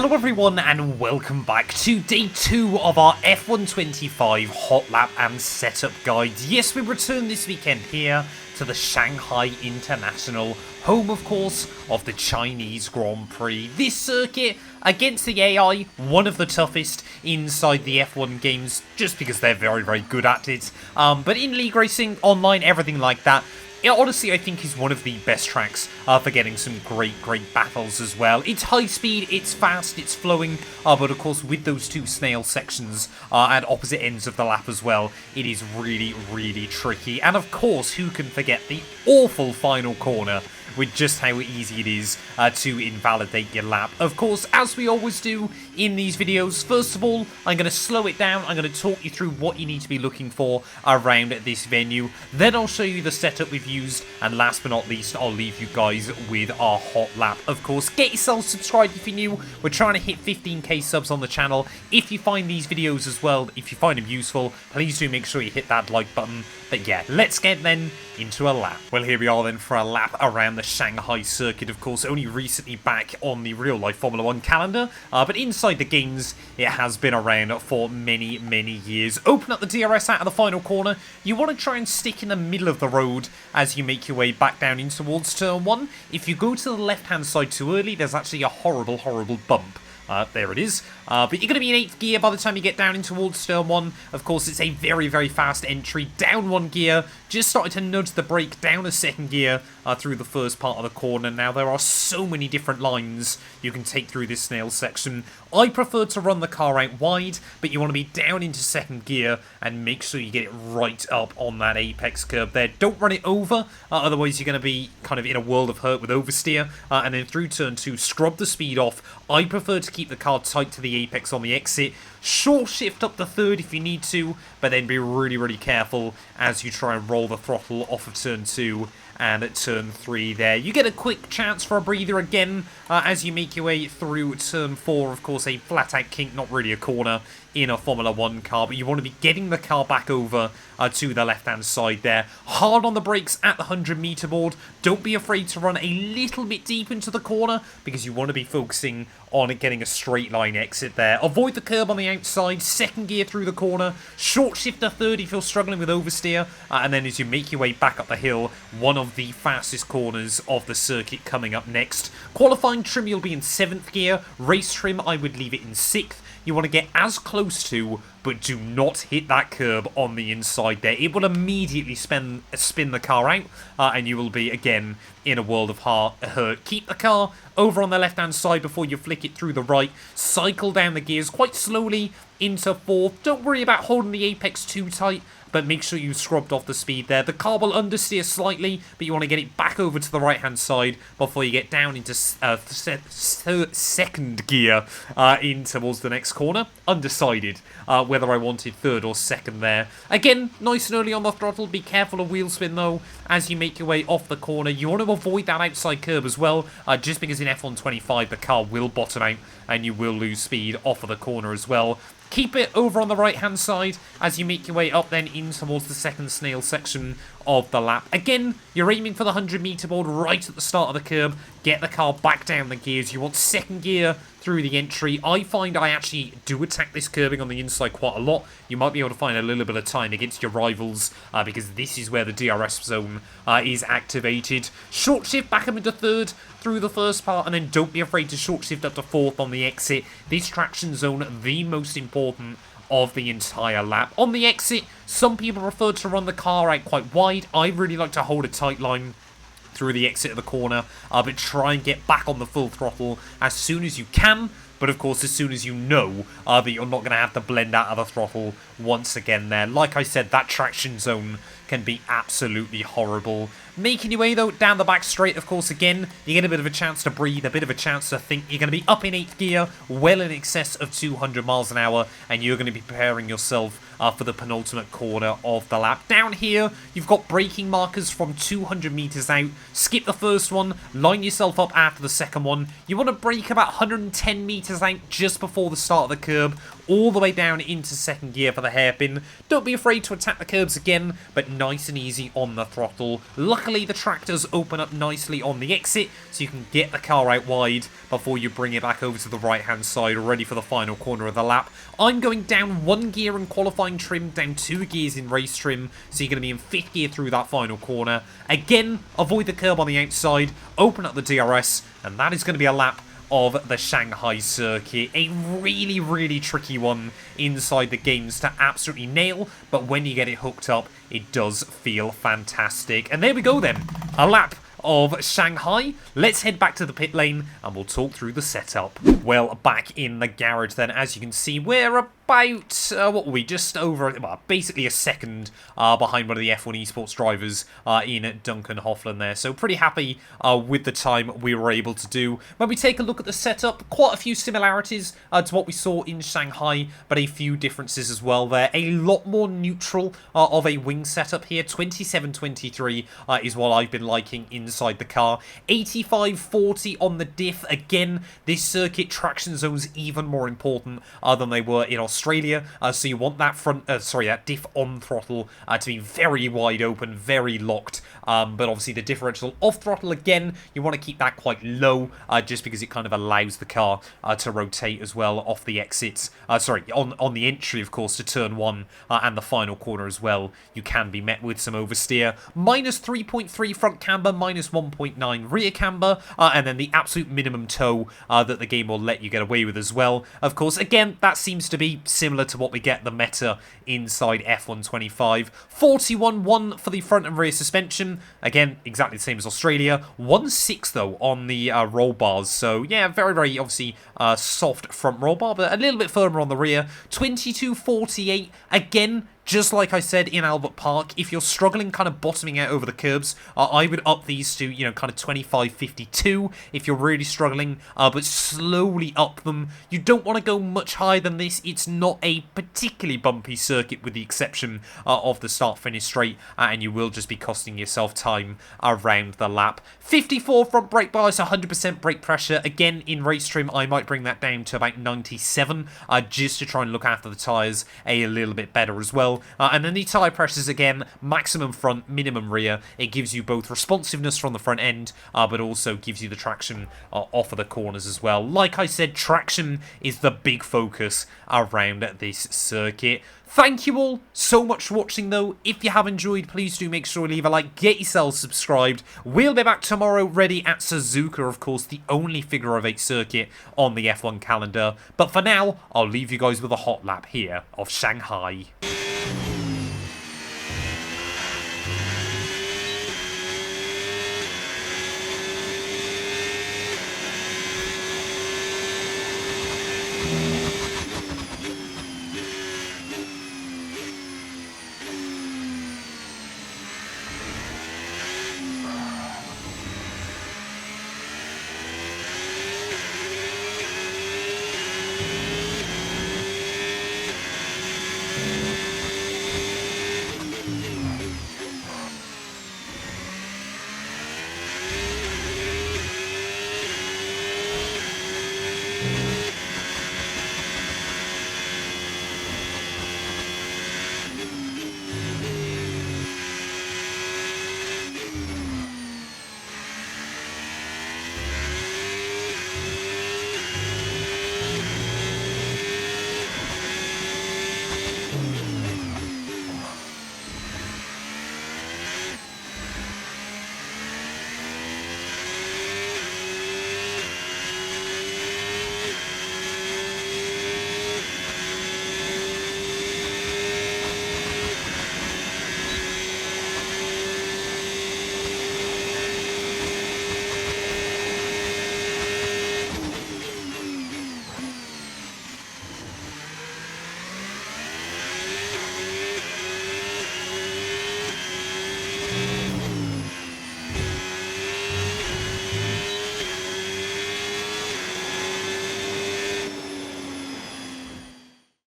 Hello everyone and welcome back to day 2 of our F125 hot lap and setup guide. Yes, we return this weekend here to the Shanghai International, home of course of the Chinese Grand Prix. This circuit against the AI, one of the toughest inside the F1 games just because they're very good at it. But in League Racing, online, everything like that, it honestly, I think, is one of the best tracks for getting some great battles as well. It's high speed, it's fast, it's flowing, but of course with those two snail sections at opposite ends of the lap as well, it is really tricky. And of course, who can forget the awful final corner with just how easy it is to invalidate your lap. Of course, as we always do in these videos, first of all, I'm going to slow it down. I'm going to talk you through what you need to be looking for around this venue. Then I'll show you the setup we've used. And last but not least, I'll leave you guys with our hot lap. Of course, get yourself subscribed if you're new. We're trying to hit 15k subs on the channel. If you find these videos as well, if you find them useful, please do make sure you hit that like button. But yeah, let's get then into a lap. Well, here we are then for a lap around the Shanghai circuit, of course, only recently back on the real-life Formula 1 calendar, but inside the games, it has been around for many years. Open up the DRS out of the final corner. You want to try and stick in the middle of the road as you make your way back down in towards turn 1. If you go to the left-hand side too early, there's actually a horrible bump. There it is. But you're going to be in 8th gear by the time you get down in towards turn 1. Of course, it's a very fast entry. Down 1 gear. Just started to nudge the brake down a 2nd gear through the first part of the corner. Now, there are so many different lines you can take through this snail section. I prefer to run the car out wide, but you want to be down into 2nd gear and make sure you get it right up on that apex curb there. Don't run it over, otherwise you're going to be kind of in a world of hurt with oversteer. And then through turn 2, scrub the speed off. I prefer to keep the car tight to the apex on the exit. Short shift up to 3rd if you need to, but then be really careful as you try and roll the throttle off of turn 2 and at turn 3 there. You get a quick chance for a breather again as you make your way through turn 4. Of course, a flat-out kink, not really a corner in a Formula 1 car, but you want to be getting the car back over to the left-hand side there. Hard on the brakes at the 100-meter board. Don't be afraid to run a little bit deep into the corner because you want to be focusing on getting a straight line exit there. Avoid the curb on the outside, 2nd gear through the corner, short shift to 3rd if you're struggling with oversteer, and then as you make your way back up the hill, one of the fastest corners of the circuit coming up next. Qualifying trim you'll be in 7th gear, race trim I would leave it in 6th. You want to get as close to, but do not hit that curb on the inside there. It will immediately spin the car out, and you will be, again, in a world of hurt. Keep the car over on the left-hand side before you flick it through the right. Cycle down the gears quite slowly into 4th. Don't worry about holding the apex too tight, but make sure you scrubbed off the speed there. The car will understeer slightly, but you want to get it back over to the right-hand side before you get down into 2nd gear in towards the next corner. Undecided whether I wanted 3rd or 2nd there. Again, nice and early on the throttle. Be careful of wheel spin, though, as you make your way off the corner. You want to avoid that outside curb as well, just because in F125 the car will bottom out and you will lose speed off of the corner as well. Keep it over on the right-hand side as you make your way up then in towards the 2nd snail section of the lap. Again, you're aiming for the 100-meter board right at the start of the curb. Get the car back down the gears. You want 2nd gear through the entry. I find I actually do attack this curbing on the inside quite a lot. You might be able to find a little bit of time against your rivals because this is where the DRS zone is activated. Short shift back up into 3rd through the first part, and then don't be afraid to short shift up to 4th on the exit. This traction zone, the most important of the entire lap. On the exit, some people prefer to run the car out quite wide. I really like to hold a tight line through the exit of the corner, but try and get back on the full throttle as soon as you can. But of course, as soon as you know that you're not going to have to blend out of the throttle once again there. Like I said, that traction zone can be absolutely horrible. Making your way, though, down the back straight, of course, again, you get a bit of a chance to breathe, a bit of a chance to think. You're going to be up in 8th gear, well in excess of 200 miles an hour, and you're going to be preparing yourself for the penultimate corner of the lap. Down here, you've got braking markers from 200 meters out. Skip the first one, line yourself up after the second one. You want to brake about 110 meters out just before the start of the curb, all the way down into second gear for the hairpin. Don't be afraid to attack the curbs again, but nice and easy on the throttle. Luckily, the tractors open up nicely on the exit, so you can get the car out wide before you bring it back over to the right-hand side, ready for the final corner of the lap. I'm going down 1 gear in qualifying trim, down 2 gears in race trim, so you're going to be in 5th gear through that final corner. Again, avoid the curb on the outside, open up the DRS, and that is going to be a lap of the Shanghai circuit. A really, really tricky one inside the games to absolutely nail, but when you get it hooked up, it does feel fantastic. And there we go then, a lap of Shanghai. Let's head back to the pit lane and we'll talk through the setup. Well, back in the garage then, as you can see, we're about, what were we, just over, well, basically a second behind one of the F1 Esports drivers in Duncan Hoffland there. So pretty happy with the time we were able to do. When we take a look at the setup, quite a few similarities to what we saw in Shanghai, but a few differences as well there. A lot more neutral of a wing setup here. 27-23 is what I've been liking inside the car. 85-40 on the diff. Again, this circuit traction zone's even more important than they were in Australia. So you want that that diff on throttle to be very wide open, very locked. But obviously the differential off throttle, again, you want to keep that quite low, just because it kind of allows the car to rotate as well off the exits. On the entry, of course, to turn 1 and the final corner as well. You can be met with some oversteer. Minus 3.3 front camber, minus 1.9 rear camber, and then the absolute minimum tow that the game will let you get away with as well. Of course, again, that seems to be similar to what we get the meta inside F125. 41.1 for the front and rear suspension. Again, exactly the same as Australia. 1.6 though on the roll bars. So yeah, very, very obviously soft front roll bar, but a little bit firmer on the rear. 22.48 again. Just like I said in Albert Park, if you're struggling kind of bottoming out over the curbs, I would up these to, kind of 25-52 if you're really struggling, but slowly up them. You don't want to go much higher than this. It's not a particularly bumpy circuit with the exception of the start-finish straight, and you will just be costing yourself time around the lap. 54 front brake bar, so 100% brake pressure. Again, in race trim, I might bring that down to about 97, just to try and look after the tyres a little bit better as well. And then the tyre pressures, again, maximum front, minimum rear. It gives you both responsiveness from the front end, but also gives you the traction off of the corners as well. Like I said, traction is the big focus around this circuit. Thank you all so much for watching though. If you have enjoyed, please do make sure to leave a like, get yourselves subscribed. We'll be back tomorrow ready at Suzuka, of course, the only figure of 8 circuit on the F1 calendar. But for now, I'll leave you guys with a hot lap here of Shanghai.